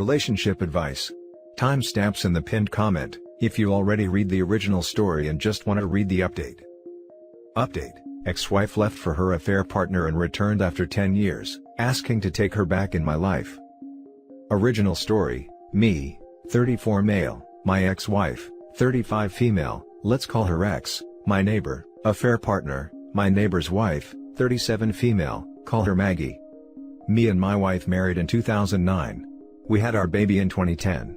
relationship advice. Timestamps in the pinned comment, if you already read the original story and just want to read the update. Update: ex-wife left for her affair partner and returned after 10 years, asking to take her back in my life. Original story: me, 34 male, my ex-wife, 35 female, let's call her X, my neighbor, affair partner, my neighbor's wife, 37 female, call her Maggie. Me and my wife married in 2009. We had our baby in 2010.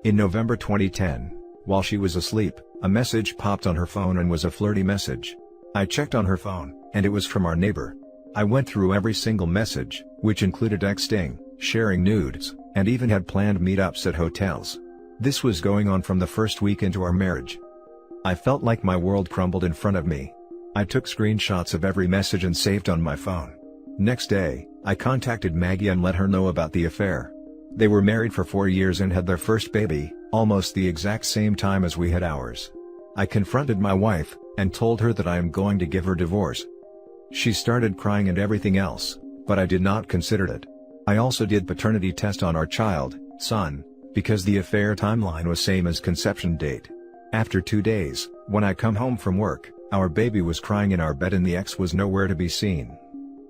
In November 2010, while she was asleep, a message popped on her phone and was a flirty message. I checked on her phone, and it was from our neighbor. I went through every single message, which included texting, sharing nudes, and even had planned meetups at hotels. This was going on from the first week into our marriage. I felt like my world crumbled in front of me. I took screenshots of every message and saved on my phone. Next day, I contacted Maggie and let her know about the affair. They were married for 4 years and had their first baby, almost the exact same time as we had ours. I confronted my wife, and told her that I am going to give her divorce. She started crying and everything else, but I did not consider it. I also did paternity test on our child, son, because the affair timeline was same as conception date. After 2 days, when I come home from work, our baby was crying in our bed and the ex was nowhere to be seen.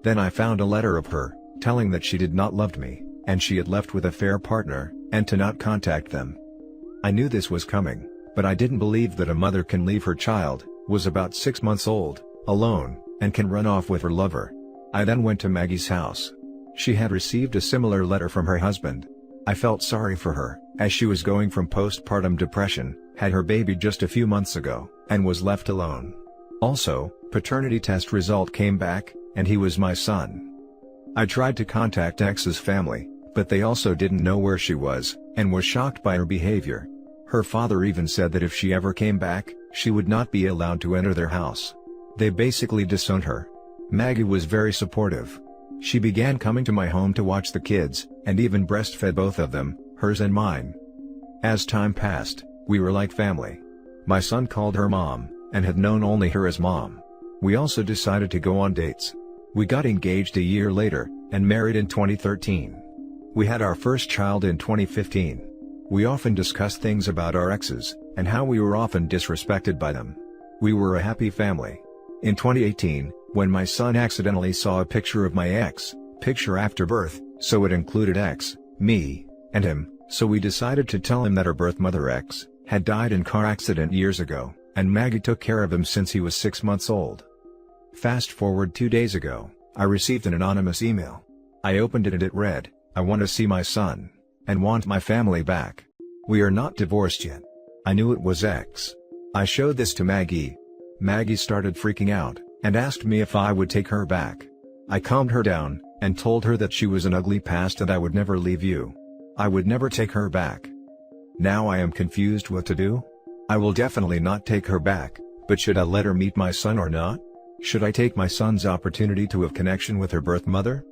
Then I found a letter of her, telling that she did not love me, and she had left with a affair partner, and to not contact them. I knew this was coming, but I didn't believe that a mother can leave her child, was about 6 months old, alone, and can run off with her lover. I then went to Maggie's house. She had received a similar letter from her husband. I felt sorry for her, as she was going from postpartum depression, had her baby just a few months ago, and was left alone. Also, paternity test result came back, and he was my son. I tried to contact X's family, but they also didn't know where she was, and were shocked by her behavior. Her father even said that if she ever came back, she would not be allowed to enter their house. They basically disowned her. Maggie was very supportive. She began coming to my home to watch the kids, and even breastfed both of them, hers and mine. As time passed, we were like family. My son called her mom, and had known only her as mom. We also decided to go on dates. We got engaged a year later, and married in 2013. We had our first child in 2015. We often discussed things about our exes, and how we were often disrespected by them. We were a happy family. In 2018, when my son accidentally saw a picture of my ex, picture after birth, so it included X, me, and him, so we decided to tell him that her birth mother X had died in car accident years ago, and Maggie took care of him since he was 6 months old. Fast forward 2 days ago, I received an anonymous email. I opened it and it read, "I want to see my son, and want my family back. We are not divorced yet." I knew it was X. I showed this to Maggie. Maggie started freaking out, and asked me if I would take her back. I calmed her down, and told her that she was an ugly past and I would never leave you. I would never take her back. Now I am confused what to do. I will definitely not take her back, but should I let her meet my son or not? Should I take my son's opportunity to have connection with her birth mother?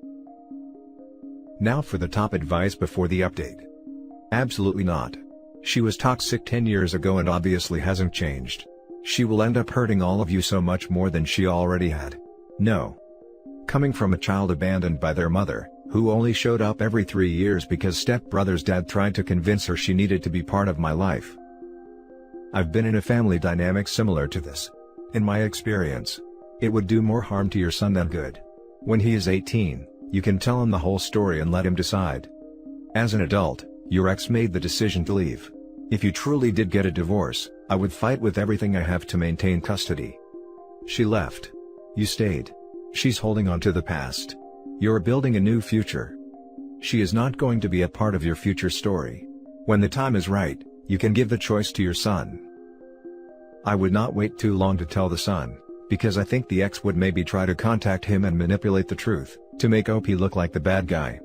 Now for the top advice before the update. Absolutely not. She was toxic 10 years ago and obviously hasn't changed. She will end up hurting all of you so much more than she already had. No. Coming from a child abandoned by their mother, who only showed up every 3 years because stepbrother's dad tried to convince her she needed to be part of my life. I've been in a family dynamic similar to this. In my experience, it would do more harm to your son than good. When he is 18, you can tell him the whole story and let him decide. As an adult, your ex made the decision to leave. If you truly did get a divorce, I would fight with everything I have to maintain custody. She left. You stayed. She's holding on to the past. You're building a new future. She is not going to be a part of your future story. When the time is right, you can give the choice to your son. I would not wait too long to tell the son, because I think the ex would maybe try to contact him and manipulate the truth, to make OP look like the bad guy.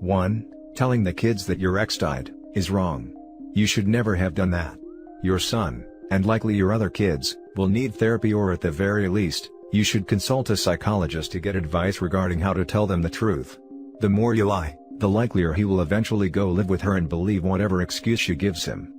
1. Telling the kids that your ex died, is wrong. You should never have done that. Your son, and likely your other kids, will need therapy, or at the very least, you should consult a psychologist to get advice regarding how to tell them the truth. The more you lie, the likelier he will eventually go live with her and believe whatever excuse she gives him.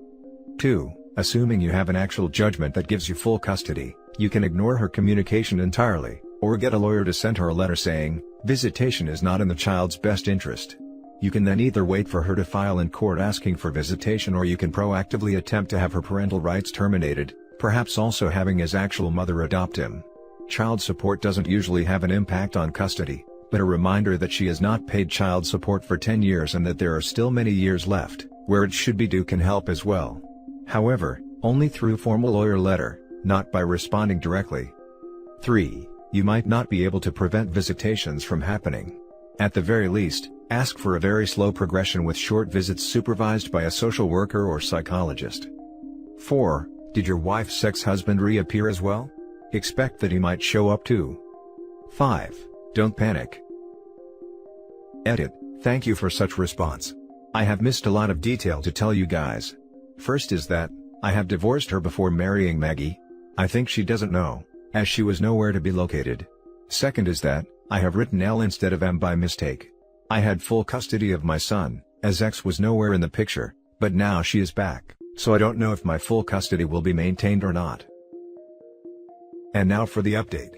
2. Assuming you have an actual judgment that gives you full custody, you can ignore her communication entirely, or get a lawyer to send her a letter saying, visitation is not in the child's best interest. You can then either wait for her to file in court asking for visitation, or you can proactively attempt to have her parental rights terminated, perhaps also having his actual mother adopt him. Child support doesn't usually have an impact on custody, but a reminder that she has not paid child support for 10 years and that there are still many years left, where it should be due, can help as well. However, only through formal lawyer letter, not by responding directly. 3. You might not be able to prevent visitations from happening. At the very least, ask for a very slow progression with short visits supervised by a social worker or psychologist. 4. Did your wife's ex-husband reappear as well? Expect that he might show up too. 5. Don't panic. Edit. Thank you for such response. I have missed a lot of detail to tell you guys. First is that, I have divorced her before marrying Maggie. I think she doesn't know, as she was nowhere to be located. Second is that, I have written L instead of M by mistake. I had full custody of my son, as X was nowhere in the picture, but now she is back, so I don't know if my full custody will be maintained or not. And now for the update.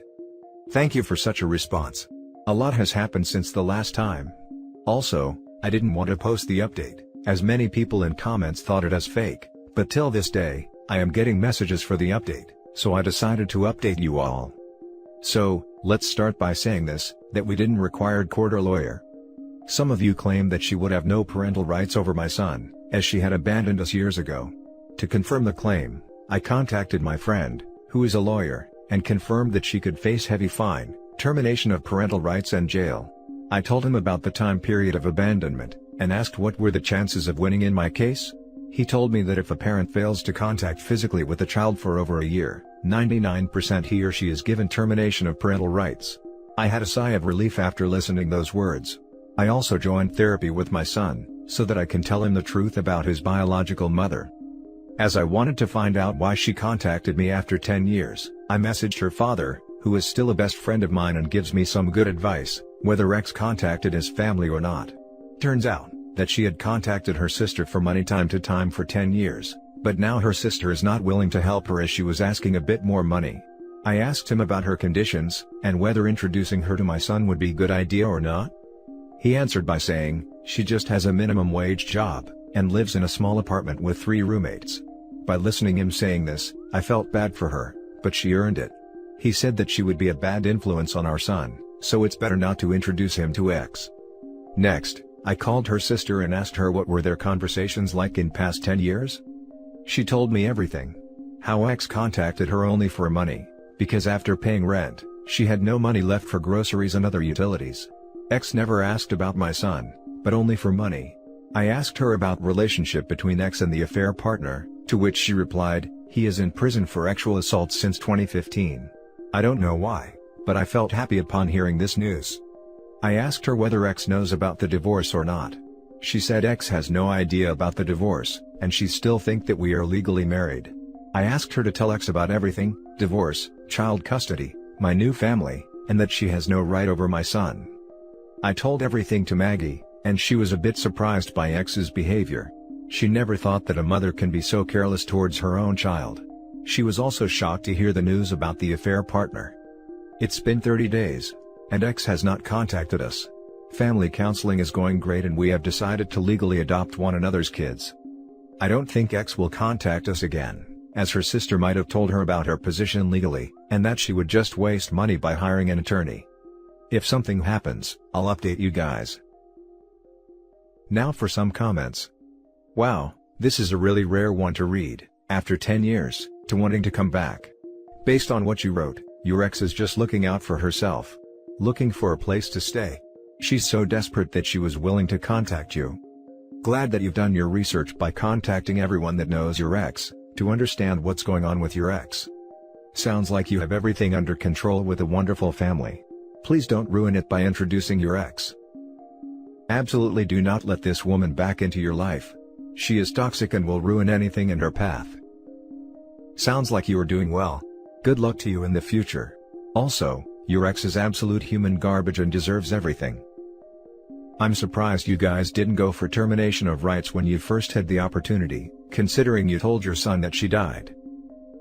Thank you for such a response. A lot has happened since the last time. Also, I didn't want to post the update, as many people in comments thought it as fake, but till this day, I am getting messages for the update, so I decided to update you all. So, let's start by saying this, that we didn't require court or lawyer. Some of you claim that she would have no parental rights over my son, as she had abandoned us years ago. To confirm the claim, I contacted my friend, who is a lawyer, and confirmed that she could face heavy fine, termination of parental rights and jail. I told him about the time period of abandonment, and asked what were the chances of winning in my case. He told me that if a parent fails to contact physically with the child for over a year, 99% he or she is given termination of parental rights. I had a sigh of relief after listening those words. I also joined therapy with my son, so that I can tell him the truth about his biological mother. As I wanted to find out why she contacted me after 10 years, I messaged her father, who is still a best friend of mine and gives me some good advice, whether X contacted his family or not. Turns out, that she had contacted her sister for money time to time for 10 years, but now her sister is not willing to help her as she was asking a bit more money. I asked him about her conditions, and whether introducing her to my son would be a good idea or not. He answered by saying, she just has a minimum wage job, and lives in a small apartment with 3 roommates. By listening him saying this, I felt bad for her, but she earned it. He said that she would be a bad influence on our son, so it's better not to introduce him to X. Next, I called her sister and asked her what were their conversations like in past 10 years? She told me everything. How X contacted her only for money, because after paying rent, she had no money left for groceries and other utilities. X never asked about my son, but only for money. I asked her about relationship between X and the affair partner, to which she replied, he is in prison for sexual assault since 2015. I don't know why, but I felt happy upon hearing this news. I asked her whether X knows about the divorce or not. She said X has no idea about the divorce, and she still thinks that we are legally married. I asked her to tell X about everything, divorce, child custody, my new family, and that she has no right over my son. I told everything to Maggie, and she was a bit surprised by X's behavior. She never thought that a mother can be so careless towards her own child. She was also shocked to hear the news about the affair partner. It's been 30 days, and X has not contacted us. Family counseling is going great and we have decided to legally adopt one another's kids. I don't think X will contact us again, as her sister might have told her about her position legally, and that she would just waste money by hiring an attorney. If something happens, I'll update you guys. Now for some comments. Wow, this is a really rare one to read, after 10 years, to wanting to come back. Based on what you wrote, your ex is just looking out for herself. Looking for a place to stay. She's so desperate that she was willing to contact you. Glad that you've done your research by contacting everyone that knows your ex, to understand what's going on with your ex. Sounds like you have everything under control with a wonderful family. Please don't ruin it by introducing your ex. Absolutely do not let this woman back into your life. She is toxic and will ruin anything in her path. Sounds like you are doing well. Good luck to you in the future. Also, your ex is absolute human garbage and deserves everything. I'm surprised you guys didn't go for termination of rights when you first had the opportunity, considering you told your son that she died.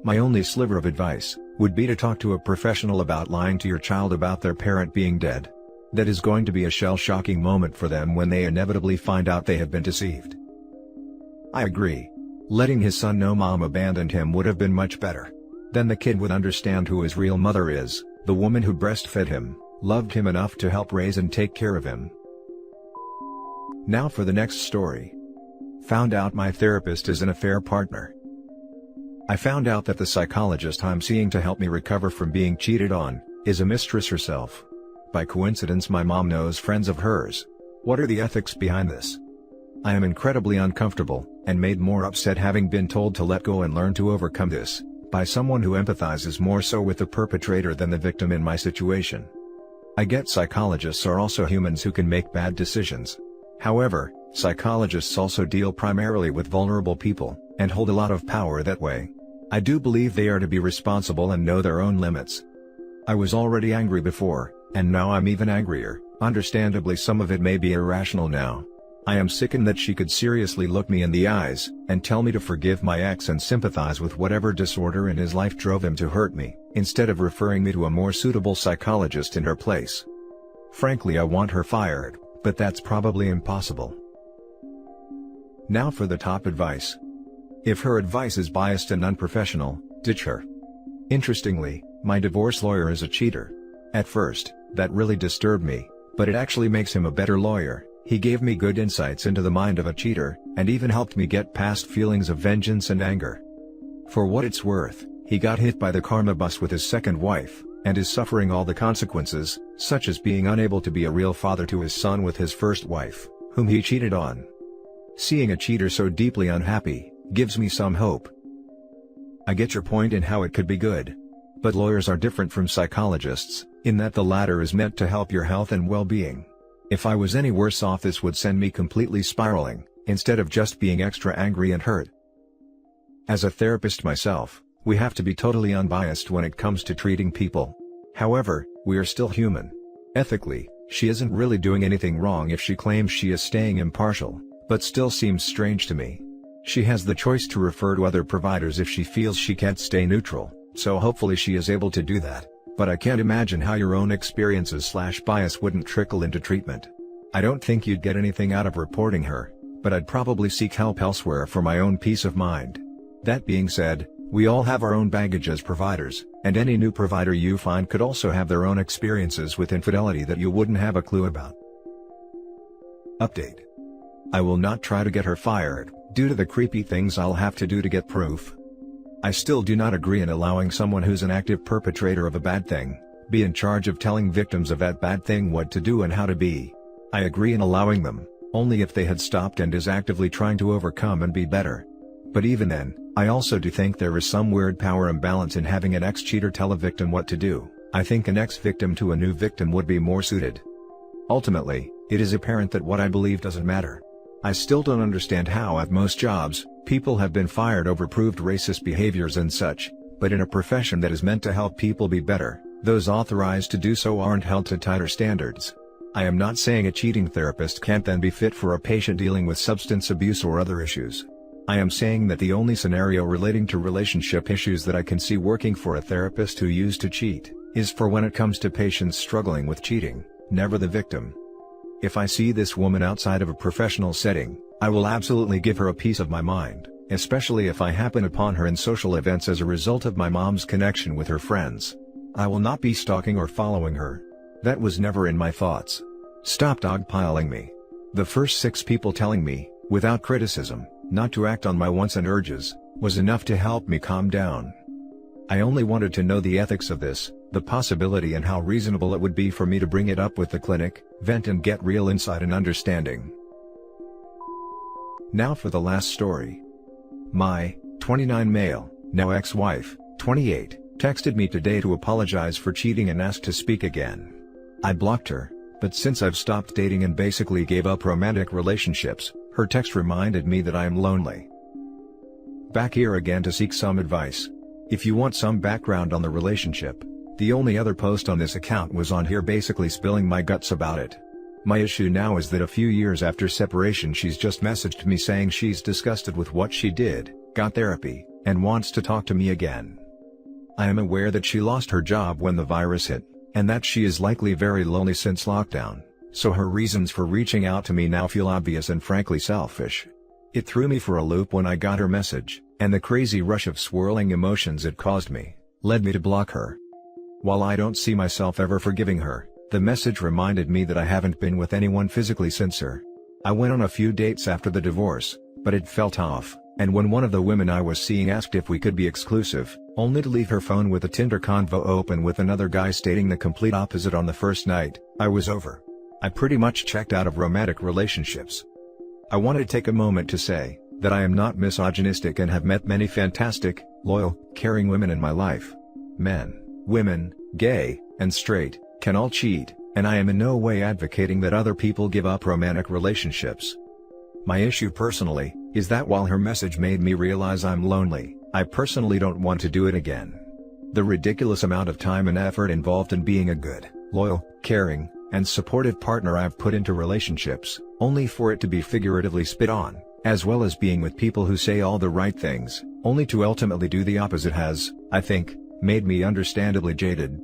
My only sliver of advice would be to talk to a professional about lying to your child about their parent being dead. That is going to be a shell-shocking moment for them when they inevitably find out they have been deceived. I agree. Letting his son know mom abandoned him would have been much better. Then the kid would understand who his real mother is, the woman who breastfed him, loved him enough to help raise and take care of him. Now for the next story. Found out my therapist is an affair partner. I found out that the psychologist I'm seeing to help me recover from being cheated on is a mistress herself. By coincidence, my mom knows friends of hers. What are the ethics behind this? I am incredibly uncomfortable, and made more upset having been told to let go and learn to overcome this, by someone who empathizes more so with the perpetrator than the victim in my situation. I get psychologists are also humans who can make bad decisions. However, psychologists also deal primarily with vulnerable people, and hold a lot of power that way. I do believe they are to be responsible and know their own limits. I was already angry before, and now I'm even angrier. Understandably, some of it may be irrational now. I am sickened that she could seriously look me in the eyes, and tell me to forgive my ex and sympathize with whatever disorder in his life drove him to hurt me, instead of referring me to a more suitable psychologist in her place. Frankly, I want her fired, but that's probably impossible. Now for the top advice. If her advice is biased and unprofessional, ditch her. Interestingly, my divorce lawyer is a cheater. At first, that really disturbed me, but it actually makes him a better lawyer. He gave me good insights into the mind of a cheater, and even helped me get past feelings of vengeance and anger. For what it's worth, he got hit by the karma bus with his second wife, and is suffering all the consequences, such as being unable to be a real father to his son with his first wife, whom he cheated on. Seeing a cheater so deeply unhappy, gives me some hope. I get your point in how it could be good. But lawyers are different from psychologists, in that the latter is meant to help your health and well-being. If I was any worse off, this would send me completely spiraling, instead of just being extra angry and hurt. As a therapist myself, we have to be totally unbiased when it comes to treating people. However, we are still human. Ethically, she isn't really doing anything wrong if she claims she is staying impartial, but still seems strange to me. She has the choice to refer to other providers if she feels she can't stay neutral, so hopefully she is able to do that. But I can't imagine how your own experiences/bias wouldn't trickle into treatment. I don't think you'd get anything out of reporting her, but I'd probably seek help elsewhere for my own peace of mind. That being said, we all have our own baggage as providers, and any new provider you find could also have their own experiences with infidelity that you wouldn't have a clue about. Update. I will not try to get her fired, due to the creepy things I'll have to do to get proof. I still do not agree in allowing someone who's an active perpetrator of a bad thing, be in charge of telling victims of that bad thing what to do and how to be. I agree in allowing them, only if they had stopped and is actively trying to overcome and be better. But even then, I also do think there is some weird power imbalance in having an ex-cheater tell a victim what to do. I think an ex-victim to a new victim would be more suited. Ultimately, it is apparent that what I believe doesn't matter. I still don't understand how at most jobs, people have been fired over proved racist behaviors and such, but in a profession that is meant to help people be better, those authorized to do so aren't held to tighter standards. I am not saying a cheating therapist can't then be fit for a patient dealing with substance abuse or other issues. I am saying that the only scenario relating to relationship issues that I can see working for a therapist who used to cheat, is for when it comes to patients struggling with cheating, never the victim. If I see this woman outside of a professional setting, I will absolutely give her a piece of my mind, especially if I happen upon her in social events as a result of my mom's connection with her friends. I will not be stalking or following her. That was never in my thoughts. Stop dogpiling me. The first 6 people telling me, without criticism, not to act on my wants and urges, was enough to help me calm down. I only wanted to know the ethics of this, the possibility and how reasonable it would be for me to bring it up with the clinic, vent and get real insight and understanding. Now for the last story. My 29 male, now ex-wife, 28, texted me today to apologize for cheating and asked to speak again. I blocked her, but since I've stopped dating and basically gave up romantic relationships, her text reminded me that I am lonely. Back here again to seek some advice. If you want some background on the relationship, the only other post on this account was on here basically spilling my guts about it. My issue now is that a few years after separation she's just messaged me saying she's disgusted with what she did, got therapy, and wants to talk to me again. I am aware that she lost her job when the virus hit, and that she is likely very lonely since lockdown, so her reasons for reaching out to me now feel obvious and frankly selfish. It threw me for a loop when I got her message, and the crazy rush of swirling emotions it caused me, led me to block her. While I don't see myself ever forgiving her, the message reminded me that I haven't been with anyone physically since her. I went on a few dates after the divorce, but it felt off, and when one of the women I was seeing asked if we could be exclusive, only to leave her phone with a Tinder convo open with another guy stating the complete opposite on the first night, I was over. I pretty much checked out of romantic relationships. I want to take a moment to say that I am not misogynistic and have met many fantastic, loyal, caring women in my life. Men, women, gay, and straight, can all cheat, and I am in no way advocating that other people give up romantic relationships. My issue personally, is that while her message made me realize I'm lonely, I personally don't want to do it again. The ridiculous amount of time and effort involved in being a good, loyal, caring, and supportive partner I've put into relationships, only for it to be figuratively spit on, as well as being with people who say all the right things, only to ultimately do the opposite has, I think, made me understandably jaded.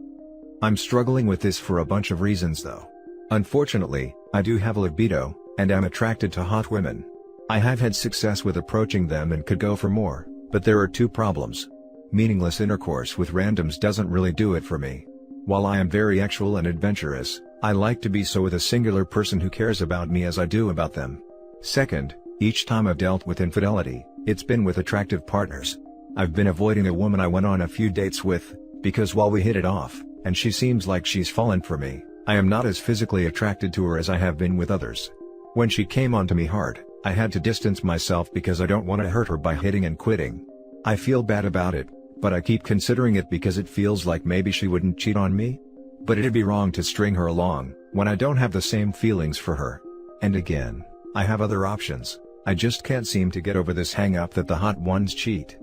I'm struggling with this for a bunch of reasons though. Unfortunately, I do have a libido, and am attracted to hot women. I have had success with approaching them and could go for more, but there are two problems. Meaningless intercourse with randoms doesn't really do it for me. While I am very actual and adventurous, I like to be so with a singular person who cares about me as I do about them. Second, each time I've dealt with infidelity, it's been with attractive partners. I've been avoiding a woman I went on a few dates with, because while we hit it off, and she seems like she's fallen for me, I am not as physically attracted to her as I have been with others. When she came onto me hard, I had to distance myself because I don't want to hurt her by hitting and quitting. I feel bad about it, but I keep considering it because it feels like maybe she wouldn't cheat on me. But it'd be wrong to string her along, when I don't have the same feelings for her. And again, I have other options, I just can't seem to get over this hang-up that the hot ones cheat.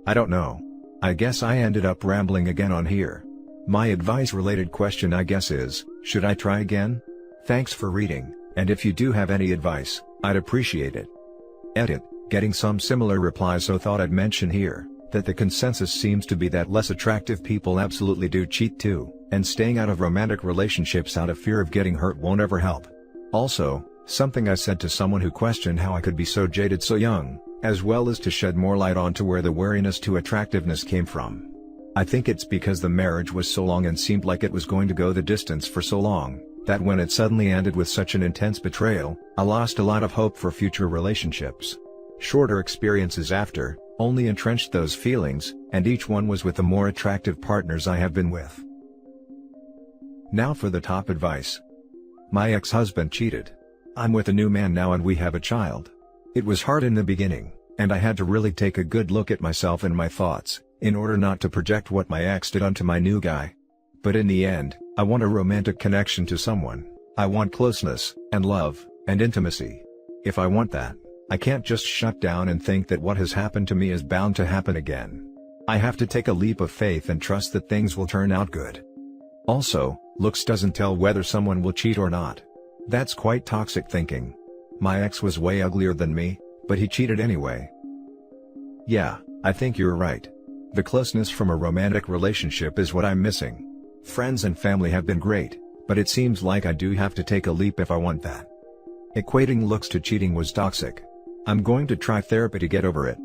I don't know. I guess I ended up rambling again on here. My advice-related question I guess is, should I try again? Thanks for reading, and if you do have any advice, I'd appreciate it. Edit, getting some similar replies, so thought I'd mention here, that the consensus seems to be that less attractive people absolutely do cheat too, and staying out of romantic relationships out of fear of getting hurt won't ever help. Also, something I said to someone who questioned how I could be so jaded so young, as well as to shed more light onto where the wariness to attractiveness came from. I think it's because the marriage was so long and seemed like it was going to go the distance for so long, that when it suddenly ended with such an intense betrayal, I lost a lot of hope for future relationships. Shorter experiences after, only entrenched those feelings, and each one was with the more attractive partners I have been with. Now for the top advice. My ex-husband cheated. I'm with a new man now and we have a child. It was hard in the beginning, and I had to really take a good look at myself and my thoughts, in order not to project what my ex did onto my new guy. But in the end, I want a romantic connection to someone. I want closeness, and love, and intimacy. If I want that, I can't just shut down and think that what has happened to me is bound to happen again. I have to take a leap of faith and trust that things will turn out good. Also, looks doesn't tell whether someone will cheat or not. That's quite toxic thinking. My ex was way uglier than me, but he cheated anyway. Yeah, I think you're right. The closeness from a romantic relationship is what I'm missing. Friends and family have been great, but it seems like I do have to take a leap if I want that. Equating looks to cheating was toxic. I'm going to try therapy to get over it.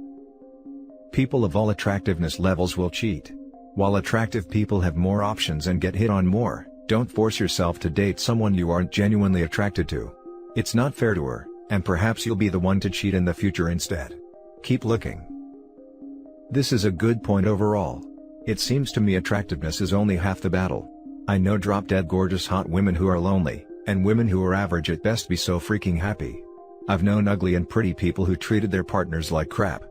People of all attractiveness levels will cheat. While attractive people have more options and get hit on more, don't force yourself to date someone you aren't genuinely attracted to. It's not fair to her, and perhaps you'll be the one to cheat in the future instead. Keep looking. This is a good point overall. It seems to me attractiveness is only half the battle. I know drop-dead gorgeous hot women who are lonely, and women who are average at best be so freaking happy. I've known ugly and pretty people who treated their partners like crap.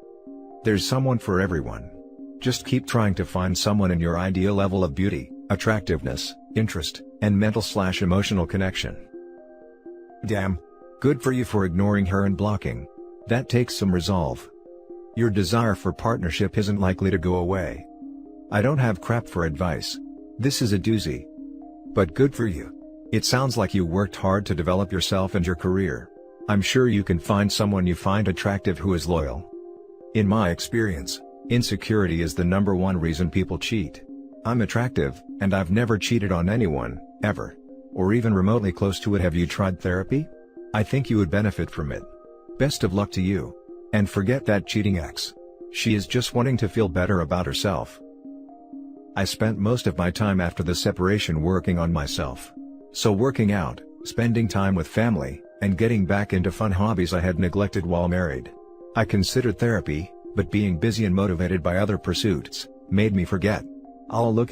There's someone for everyone. Just keep trying to find someone in your ideal level of beauty, attractiveness, interest, and mental/emotional connection. Damn. Good for you for ignoring her and blocking. That takes some resolve. Your desire for partnership isn't likely to go away. I don't have crap for advice. This is a doozy. But good for you. It sounds like you worked hard to develop yourself and your career. I'm sure you can find someone you find attractive who is loyal. In my experience, insecurity is the #1 reason people cheat. I'm attractive, and I've never cheated on anyone, ever. Or even remotely close to it. Have you tried therapy? I think you would benefit from it. Best of luck to you. And forget that cheating ex. She is just wanting to feel better about herself. I spent most of my time after the separation working on myself. So working out, spending time with family, and getting back into fun hobbies I had neglected while married. I considered therapy, but being busy and motivated by other pursuits, made me forget. I'll look